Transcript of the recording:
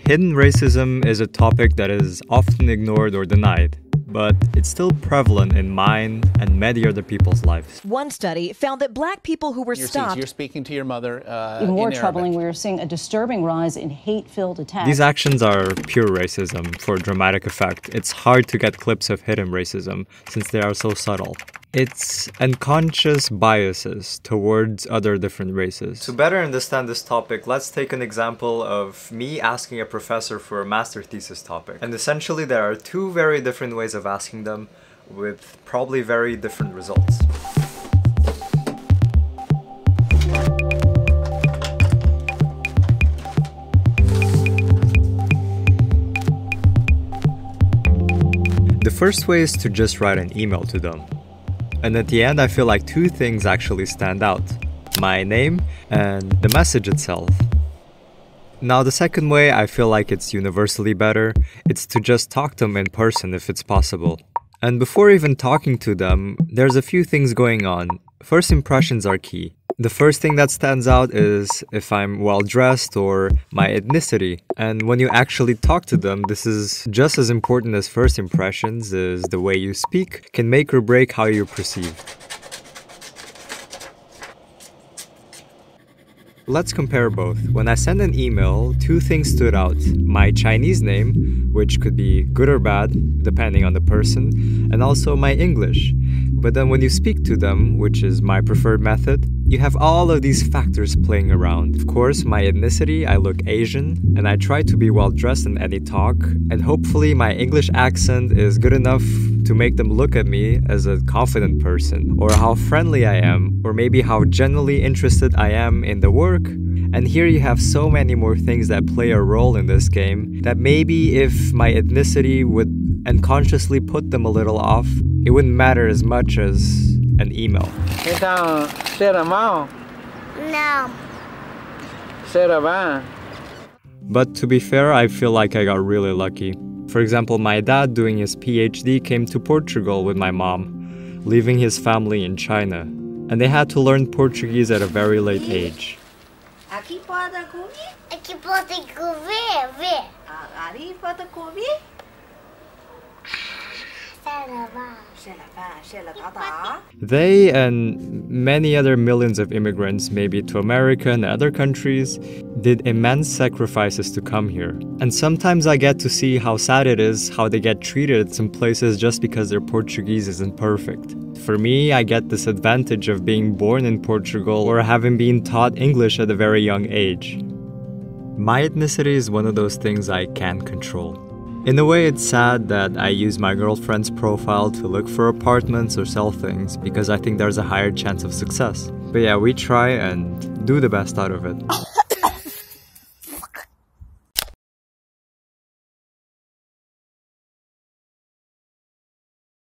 Hidden racism is a topic that is often ignored or denied, but it's still prevalent in mine and many other people's lives. One study found that black people who were stopped... You're speaking to your mother Even more troubling, we are seeing a disturbing rise in hate-filled attacks. These actions are pure racism for dramatic effect. It's hard to get clips of hidden racism since they are so subtle. It's unconscious biases towards other different races. To better understand this topic, let's take an example of me asking a professor for a master thesis topic. And essentially there are two very different ways of asking them with probably very different results. The first way is to just write an email to them. And at the end, I feel like two things actually stand out: my name and the message itself. Now, the second way, I feel like it's universally better. It's to just talk to them in person if it's possible. And before even talking to them, there's a few things going on. First impressions are key. The first thing that stands out is if I'm well-dressed or my ethnicity. And when you actually talk to them, this is just as important as first impressions, is the way you speak can make or break how you're perceived. Let's compare both. When I sent an email, two things stood out: my Chinese name, which could be good or bad, depending on the person, and also my English. But then when you speak to them, which is my preferred method, you have all of these factors playing around. Of course, my ethnicity, I look Asian, and I try to be well-dressed in any talk, and hopefully my English accent is good enough to make them look at me as a confident person, or how friendly I am, or maybe how genuinely interested I am in the work. And here you have so many more things that play a role in this game that maybe if my ethnicity would unconsciously put them a little off, it wouldn't matter as much as an email. Então, cheira mal? Não. Cheira bem? But to be fair, I feel like I got really lucky. For example, my dad doing his PhD came to Portugal with my mom, leaving his family in China. And they had to learn Portuguese at a very late age. Aqui pode comer? Aqui pode comer, ver. Ali pode comer? They and many other millions of immigrants, maybe to America and other countries, did immense sacrifices to come here. And sometimes I get to see how sad it is how they get treated in some places just because their Portuguese isn't perfect. For me, I get this advantage of being born in Portugal or having been taught English at a very young age. My ethnicity is one of those things I can't control. In a way, it's sad that I use my girlfriend's profile to look for apartments or sell things because I think there's a higher chance of success. But yeah, we try and do the best out of it.